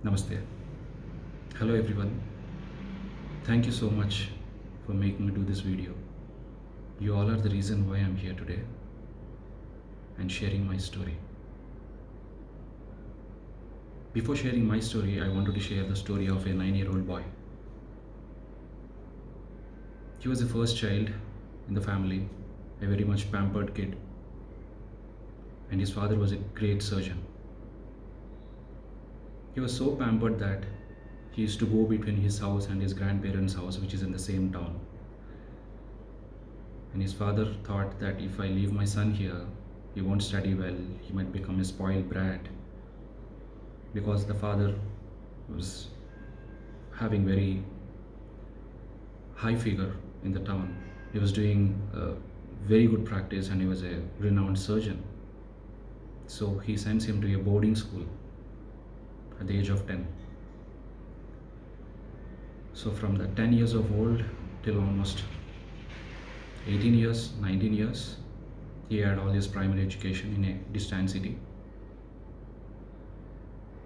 Namaste. Hello everyone. Thank you so much for making me do this video. You all are the reason why I'm here today and sharing my story. Before sharing my story, I wanted to share the story of a 9-year-old boy. He was the first child in the family, a very much pampered kid, and his father was a great surgeon. He was so pampered that he used to go between his house and his grandparents' house, which is in the same town. And his father thought that if I leave my son here, he won't study well, he might become a spoiled brat. Because the father was having very high figure in the town. He was doing very good practice and he was a renowned surgeon. So he sends him to a boarding school at the age of 10. So from the 10 years of old till almost 18 years, 19 years, he had all his primary education in a distant city.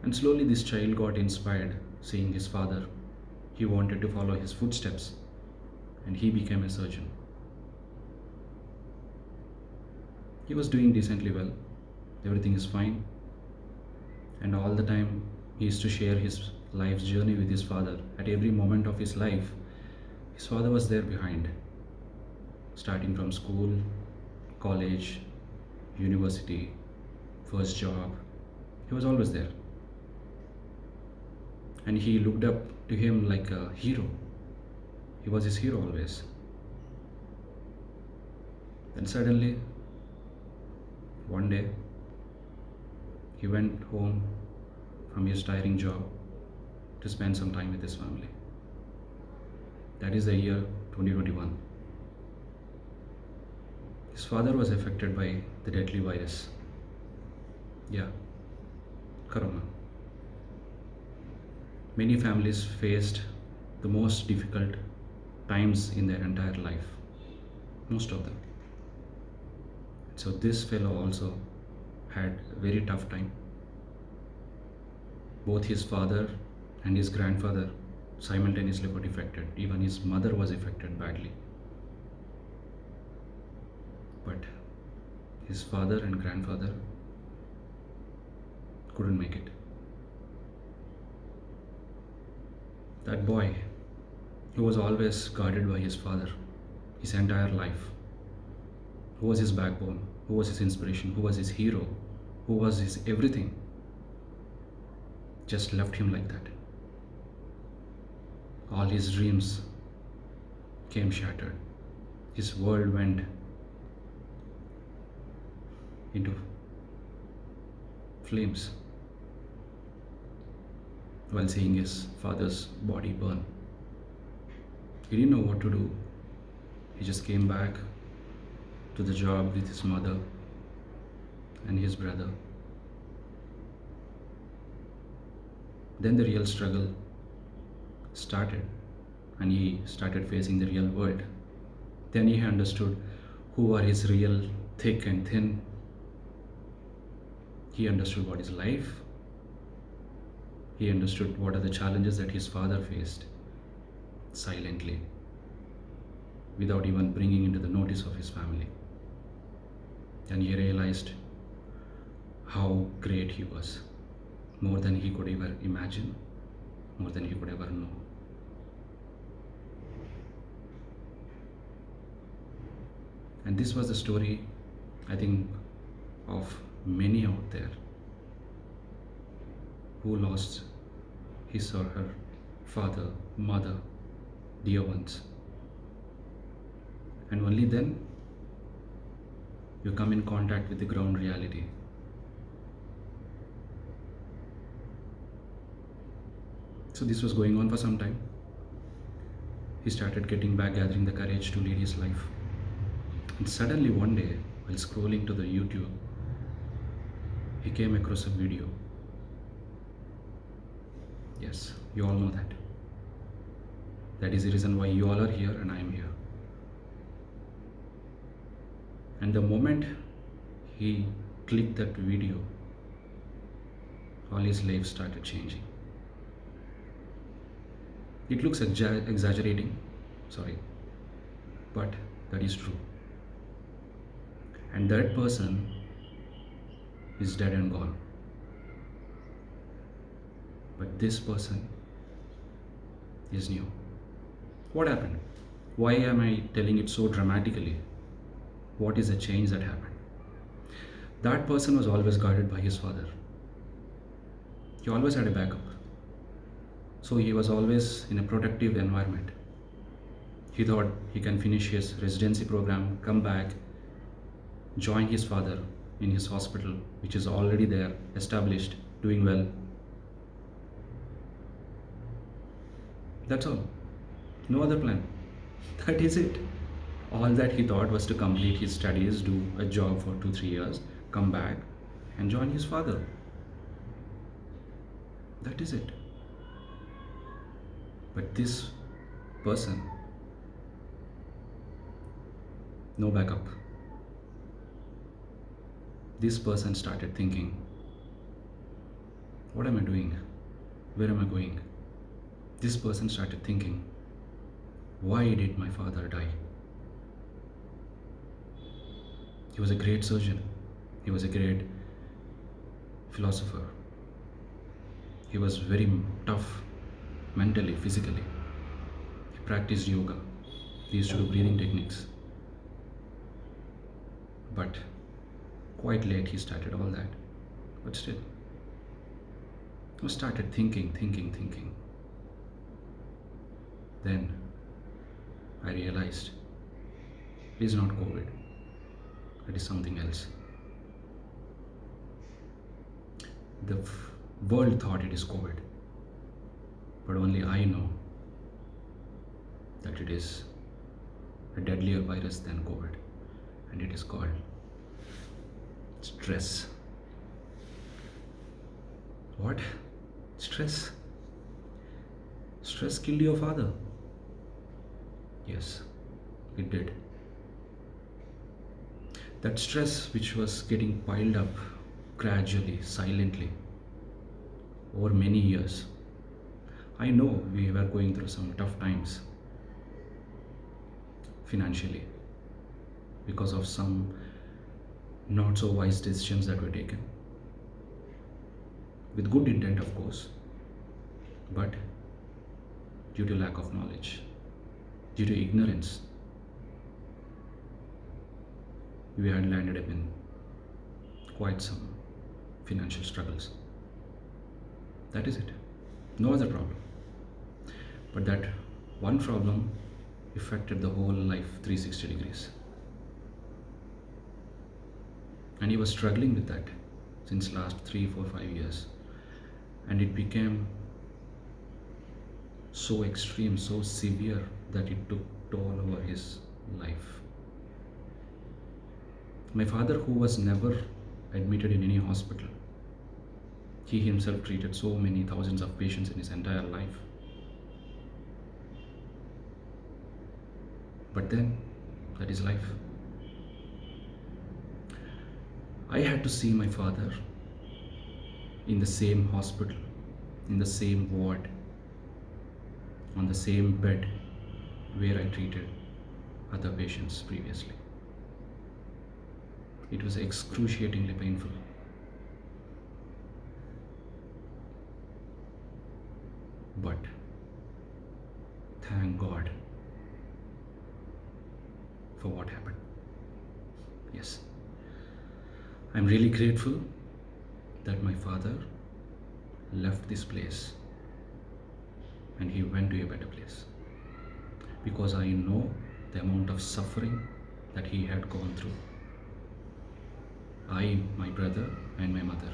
And slowly this child got inspired seeing his father. He wanted to follow his footsteps and he became a surgeon. He was doing decently well. Everything is fine. And all the time he used to share his life's journey with his father. At every moment of his life, his father was there behind. Starting from school, college, university, first job, he was always there. And he looked up to him like a hero. He was his hero always. Then suddenly, one day, he went home from his tiring job to spend some time with his family. That is the year 2021. His father was affected by the deadly virus. Yeah, Corona. Many families faced the most difficult times in their entire life. Most of them. So this fellow also had a very tough time. Both his father and his grandfather simultaneously got affected. Even his mother was affected badly. But his father and grandfather couldn't make it. That boy, who was always guarded by his father his entire life, who was his backbone, who was his inspiration, who was his hero, who was his everything, just left him like that. All his dreams came shattered. His world went into flames while seeing his father's body burn. He didn't know what to do. He just came back to the job with his mother and his brother. Then the real struggle started and he started facing the real world. Then he understood who are his real thick and thin. He understood what is life. He understood what are the challenges that his father faced silently, without even bringing into the notice of his family. And he realized how great he was, more than he could ever imagine, more than he could ever know. And this was the story, I think, of many out there who lost his or her father, mother, dear ones. And only then you come in contact with the ground reality. So this was going on for some time. He started gathering the courage to lead his life. And suddenly one day, while scrolling to the YouTube, he came across a video. Yes, you all know that. That is the reason why you all are here and I am here. And the moment he clicked that video, all his life started changing. It looks exaggerating, sorry, but that is true. And that person is dead and gone. But this person is new. What happened? Why am I telling it so dramatically? What is the change that happened? That person was always guarded by his father. He always had a backup. So he was always in a protective environment. He thought he can finish his residency program, come back, join his father in his hospital, which is already there, established, doing well. That's all. No other plan. That is it. All that he thought was to complete his studies, do a job for 2 3 years, come back and join his father. That is it. But this person, no backup. This person started thinking, what am I doing? Where am I going? This person started thinking, why did my father die? He was a great surgeon. He was a great philosopher. He was very tough mentally, physically. He practiced yoga. He used to do breathing techniques. But quite late he started all that. But still, I started thinking. Then I realized it is not COVID. It is something else. The world thought it is COVID, but only I know that it is a deadlier virus than COVID, and it is called stress. What? Stress? Stress killed your father? Yes, it did. That stress which was getting piled up gradually, silently, over many years. I know we were going through some tough times financially because of some not so wise decisions that were taken. With good intent, of course, but due to lack of knowledge, due to ignorance, we had landed up in quite some financial struggles. That is it. No other problem. But that one problem affected the whole life 360 degrees. And he was struggling with that since last 3, 4, 5 years. And it became so extreme, so severe that it took toll over his life. My father, who was never admitted in any hospital, he himself treated so many thousands of patients in his entire life. But then, that is life. I had to see my father in the same hospital, in the same ward, on the same bed where I treated other patients previously. It was excruciatingly painful. But thank God for what happened. Yes, I'm really grateful that my father left this place and he went to a better place, because I know the amount of suffering that he had gone through. I, my brother, and my mother,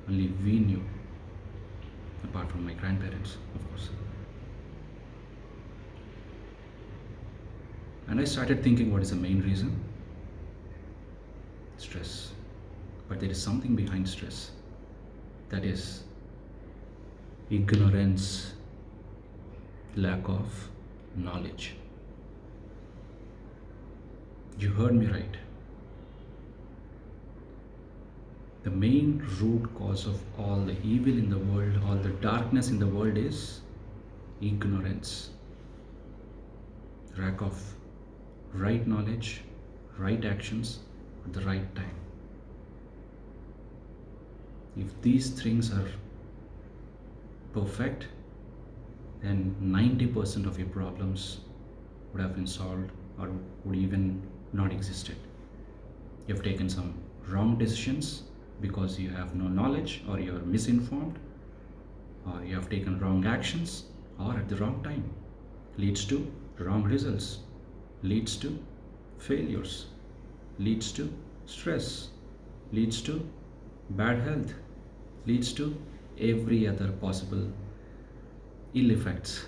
only we knew, apart from my grandparents, of course. And I started thinking, what is the main reason? Stress. But there is something behind stress. That is ignorance, lack of knowledge. You heard me right. The main root cause of all the evil in the world, all the darkness in the world is ignorance, lack of right knowledge, right actions at the right time. If these things are perfect, then 90% of your problems would have been solved or would even not existed. You have taken some wrong decisions because you have no knowledge, or you are misinformed, or you have taken wrong actions, or at the wrong time, leads to wrong results, leads to failures, leads to stress, leads to bad health, leads to every other possible ill effects.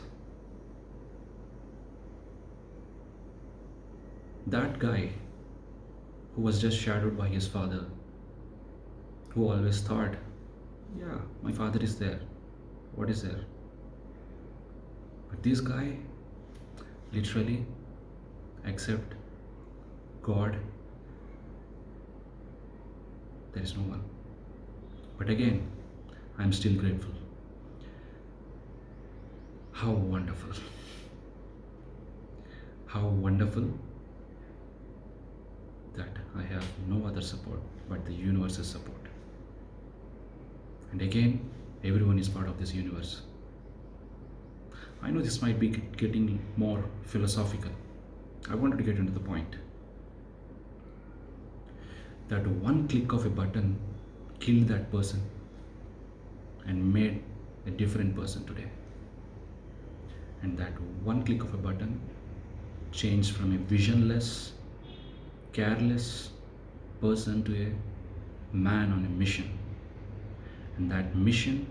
That guy who was just shadowed by his father, who always thought, yeah, my father is there, what is there? But this guy literally accept God, there is no one. But again, I'm still grateful. How wonderful. How wonderful that I have no other support but the universe's support. And again, everyone is part of this universe. I know this might be getting more philosophical. I wanted to get into the point that one click of a button killed that person and made a different person today. And that one click of a button changed from a visionless, careless person to a man on a mission. And that mission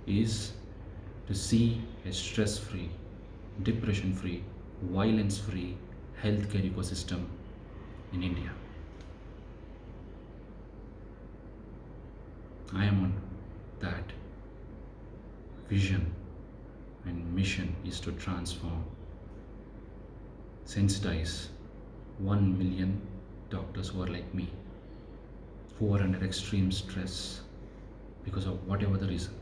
is to see a stress-free, depression-free, violence-free healthcare ecosystem in India. I am on that vision, and mission is to transform, sensitize 1 million doctors who are like me, who are under extreme stress because of whatever the reason.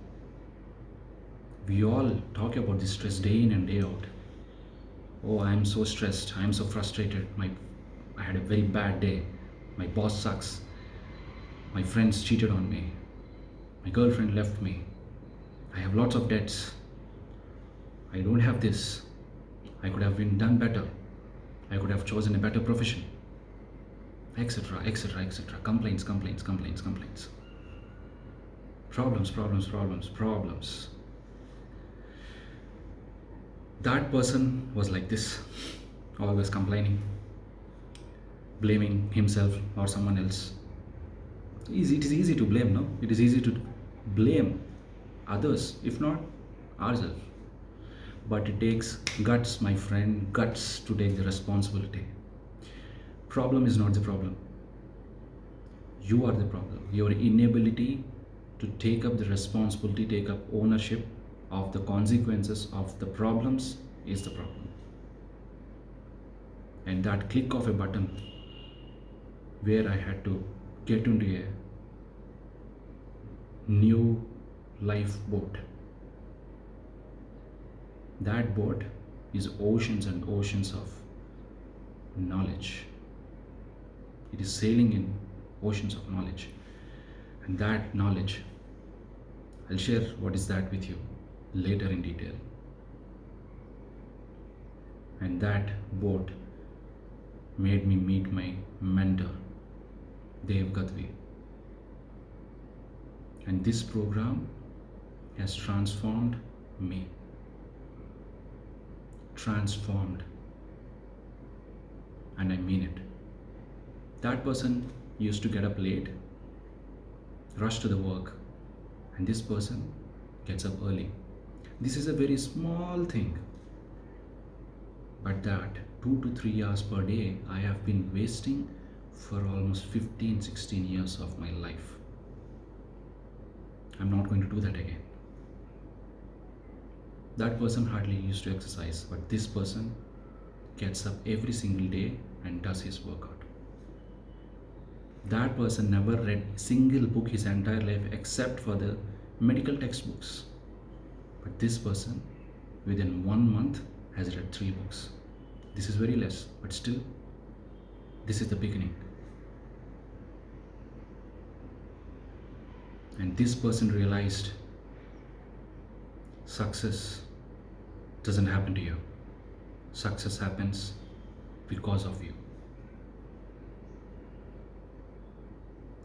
We all talk about this stress day in and day out. Oh, I am so stressed, I am so frustrated, I had a very bad day, my boss sucks, my friends cheated on me, my girlfriend left me, I have lots of debts, I don't have this, I could have been done better, I could have chosen a better profession, etc., etc., etc. Complaints, complaints, complaints, complaints. Problems, problems, problems, problems. That person was like this, always complaining, blaming himself or someone else. It is easy to blame, no? It is easy to blame others, if not ourselves. But it takes guts, my friend, guts to take the responsibility. Problem is not the problem. You are the problem. Your inability to take up the responsibility, take up ownership of the consequences of the problems is the problem. And that click of a button where I had to get into a new life boat. That boat is oceans and oceans of knowledge. It is sailing in oceans of knowledge. And that knowledge, I'll share what is that with you later in detail. And that boat made me meet my mentor, Dev Gadvi. And this program has transformed me. Transformed. And I mean it. That person used to get up late, rush to the work, and this person gets up early. This is a very small thing, but that 2 to 3 hours per day I have been wasting for almost 15-16 years of my life. I'm not going to do that again. That person hardly used to exercise, but this person gets up every single day and does his workout. That person never read a single book his entire life except for the medical textbooks. But this person within 1 month has read 3 books. This is very less, but still, this is the beginning. And this person realized success doesn't happen to you, success happens because of you.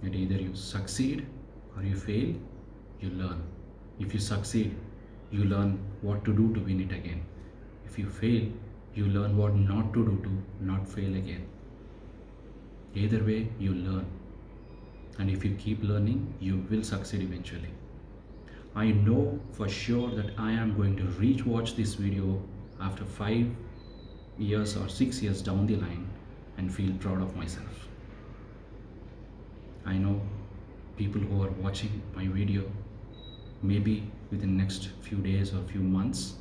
And either you succeed or you fail, you learn. If you succeed, you learn what to do to win it again. If you fail, you learn what not to do to not fail again. Either way, you learn. And if you keep learning, you will succeed eventually. I know for sure that I am going to watch this video after 5 years or 6 years down the line and feel proud of myself. I know people who are watching my video, maybe within next few days or few months,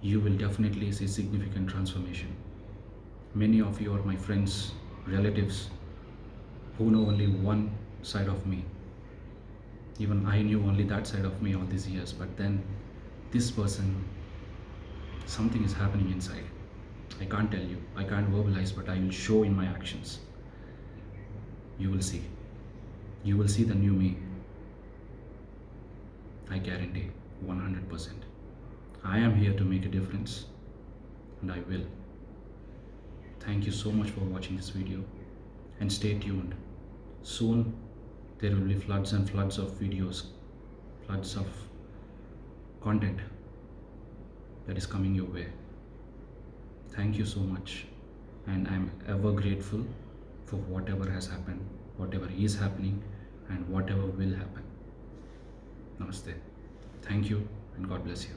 you will definitely see significant transformation. Many of you are my friends, relatives, who know only one side of me. Even I knew only that side of me all these years, but then this person, something is happening inside. I can't tell you, I can't verbalize, but I will show in my actions. You will see. You will see the new me. I guarantee 100%. I am here to make a difference, and I will. Thank you so much for watching this video, and stay tuned. Soon there will be floods and floods of videos, floods of content that is coming your way. Thank you so much, and I'm ever grateful for whatever has happened, whatever is happening, and whatever will happen. Namaste. Thank you, and God bless you.